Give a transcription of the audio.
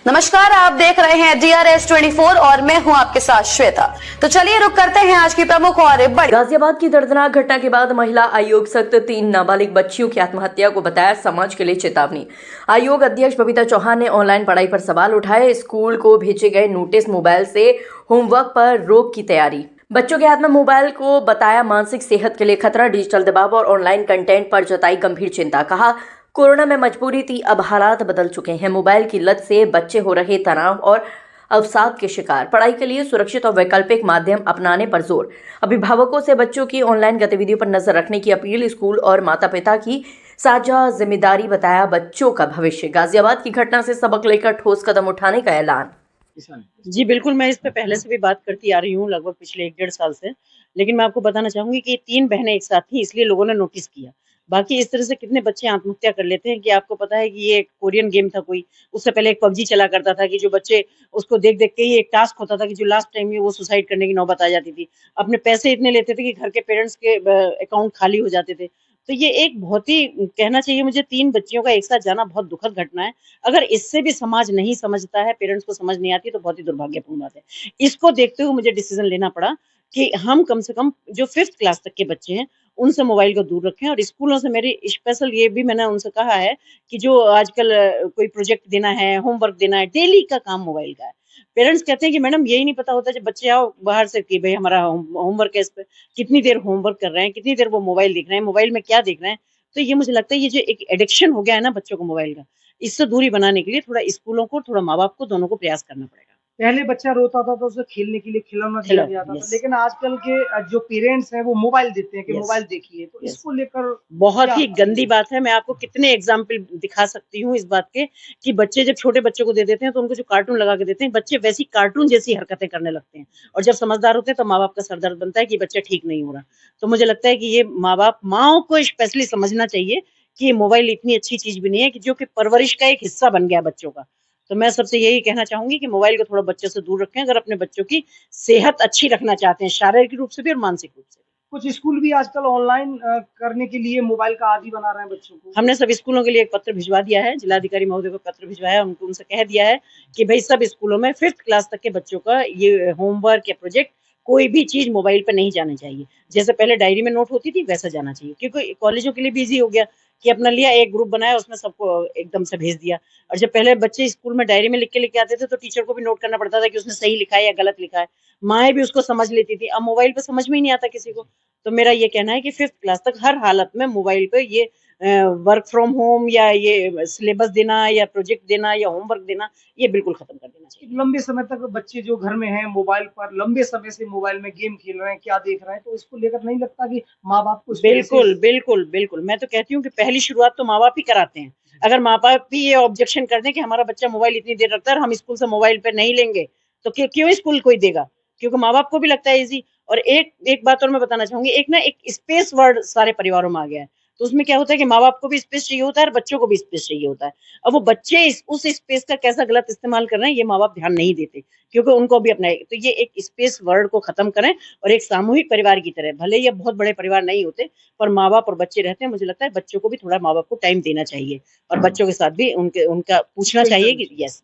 नमस्कार, आप देख रहे हैं DRS24 और मैं हूं आपके साथ श्वेता। तो चलिए रुक करते हैं आज की प्रमुख और बड़ी। गाजियाबाद की दर्दनाक घटना के बाद महिला आयोग सख्त 3 नाबालिग बच्चियों की आत्महत्या को बताया समाज के लिए चेतावनी। आयोग अध्यक्ष बबीता चौहान ने ऑनलाइन पढ़ाई पर सवाल उठाए। स्कूल को भेजे गए नोटिस, मोबाइल से होमवर्क पर रोक की तैयारी। बच्चों के हाथ में मोबाइल को बताया मानसिक सेहत के लिए खतरा। डिजिटल दबाव और ऑनलाइन कंटेंट पर जताई गंभीर चिंता। कहा कोरोना में मजबूरी थी, अब हालात बदल चुके हैं। मोबाइल की लत से बच्चे हो रहे तनाव और अवसाद के शिकार। पढ़ाई के लिए सुरक्षित और वैकल्पिक माध्यम अपनाने पर जोर। अभिभावकों से बच्चों की ऑनलाइन गतिविधियों पर नजर रखने की अपील। स्कूल और माता पिता की साझा जिम्मेदारी, बताया बच्चों का भविष्य। गाजियाबाद की घटना से सबक लेकर ठोस कदम उठाने का ऐलान। जी बिल्कुल, मैं इस पे पहले से भी बात करती आ रही हूँ लगभग पिछले 1 डेढ़ साल से। लेकिन मैं आपको बताना चाहूँगी कि 3 बहनें एक साथ थी, इसलिए लोगों ने नोटिस किया। बाकी इस तरह से कितने बच्चे आत्महत्या कर लेते हैं कि आपको पता है कि ये एक कोरियन गेम था कोई, उससे पहले एक पबजी चला करता था कि जो बच्चे उसको देख-देख के ही एक टास्क होता था कि जो लास्ट टाइम में वो सुसाइड करने की नौबत आ जाती थी। अपने पैसे इतने लेते थे कि घर के पेरेंट्स के अकाउंट खाली हो जाते थे। तो ये एक बहुत ही कहना चाहिए मुझे 3 बच्चियों का एक साथ जाना बहुत दुखद घटना है। अगर इससे भी समाज नहीं समझता है, पेरेंट्स को समझ नहीं आती तो बहुत ही दुर्भाग्यपूर्ण बात है। इसको देखते हुए मुझे डिसीजन लेना पड़ा कि हम कम से कम जो 5th क्लास तक के बच्चे हैं, उनसे मोबाइल को दूर रखें और स्कूलों से मेरी स्पेशल ये भी मैंने उनसे कहा है कि जो आजकल कोई प्रोजेक्ट देना है, होमवर्क देना है, डेली का काम मोबाइल का है। पेरेंट्स कहते हैं कि मैडम यही नहीं पता होता जब बच्चे आओ बाहर से कि भई हमारा होमवर्क है इस पे, कितनी देर होमवर्क कर रहे हैं, कितनी देर वो मोबाइल देख रहे हैं, मोबाइल में क्या देख रहे हैं। तो ये मुझे लगता है ये जो एक एडिक्शन हो गया है ना बच्चों को मोबाइल का, इससे दूरी बनाने के लिए थोड़ा स्कूलों को, थोड़ा माँ-बाप को, दोनों को प्रयास करना पड़ेगा। पहले बच्चा रोता था तो उसे खेलने के लिए खिलौना दिया जाता था, यस, लेकिन आजकल के जो पेरेंट्स हैं वो मोबाइल देते हैं कि यस, मोबाइल देखिए, तो यस। इसको लेकर बहुत क्या ही गंदी बात है। मैं आपको कितने एग्ज़ाम्पल दिखा सकती हूँ इस बात के कि बच्चे जब छोटे बच्चों को दे देते हैं तो उनको जो कार्टून लगा के देते हैं, बच्चे वैसी कार्टून जैसी हरकतें करने लगते हैं और जब समझदार होते हैं तो माँ-बाप का सर दर्द बनता है कि बच्चा ठीक नहीं हो रहा। तो मुझे लगता है कि ये माँ-बाप, माँओं को स्पेशली समझना चाहिए कि ये मोबाइल इतनी अच्छी चीज़ भी नहीं है कि जो कि परवरिश का एक हिस्सा बन गया है बच्चों का। तो मैं सबसे यही कहना चाहूँगी कि मोबाइल को थोड़ा बच्चों से दूर रखें अगर अपने बच्चों की सेहत अच्छी रखना चाहते हैं, शारीरिक रूप से भी और मानसिक रूप से भी। कुछ स्कूल भी आजकल ऑनलाइन करने के लिए मोबाइल का आदी बना रहे हैं बच्चों को। हमने सब स्कूलों के लिए एक पत्र भिजवा दिया है, जिलाधिकारी महोदय को पत्र भिजवाया है, उनको उनसे कह दिया है कि भई सब स्कूलों में 5th क्लास तक के बच्चों का ये होमवर्क या प्रोजेक्ट कोई भी चीज़ मोबाइल पे नहीं जानी चाहिए। जैसे पहले डायरी में नोट होती थी वैसा जाना चाहिए क्योंकि कॉलेजों के लिए भी ईज़ी हो गया कि अपना लिया, एक ग्रुप बनाया, उसमें सबको एकदम से भेज दिया। और जब पहले बच्चे स्कूल में डायरी में लिख के लेके आते थे तो टीचर को भी नोट करना पड़ता था कि उसने सही लिखा है या गलत लिखा है। माँएँ भी उसको समझ लेती थी, अब मोबाइल पे समझ में ही नहीं आता किसी को। तो मेरा ये कहना है कि 5th क्लास तक हर हालत में मोबाइल पे ये वर्क फ्रॉम होम या ये सिलेबस देना या प्रोजेक्ट देना या होमवर्क देना, ये बिल्कुल खत्म कर देना चाहिए। लंबे समय तक बच्चे जो घर में हैं मोबाइल पर लंबे समय से मोबाइल में गेम खेल रहे हैं, क्या देख रहे हैं, तो इसको लेकर नहीं लगता कि माँ-बाप को इस पे बिल्कुल, बिल्कुल, बिल्कुल। मैं तो कहती हूँ कि पहली शुरुआत तो माँ-बाप ही कराते हैं। अगर माँ-बाप भी ये ऑब्जेक्शन कर दें कि हमारा बच्चा मोबाइल इतनी देर रखता है और हम स्कूल से मोबाइल पे नहीं लेंगे, तो क्यों स्कूल कोई देगा? क्योंकि माँ-बाप को भी लगता है ईज़ी। और एक बात और मैं बताना चाहूँगी, एक ना एक स्पेस वर्ड सारे परिवारों में आ गया है। तो उसमें क्या होता है कि माँ-बाप को भी स्पेस चाहिए होता है और बच्चों को भी स्पेस चाहिए होता है। अब वो बच्चे उस स्पेस का कैसा गलत इस्तेमाल कर रहे हैं, ये माँ-बाप ध्यान नहीं देते, क्योंकि उनको भी अपना तो ये एक स्पेस वर्ड को खत्म करें और एक सामूहिक परिवार की तरह, भले ही अब बहुत बड़े परिवार नहीं होते, पर माँ-बाप और बच्चे रहते हैं, मुझे लगता है बच्चों को भी थोड़ा माँ-बाप को टाइम देना चाहिए और बच्चों के साथ भी उनका पूछना चाहिए कि यस।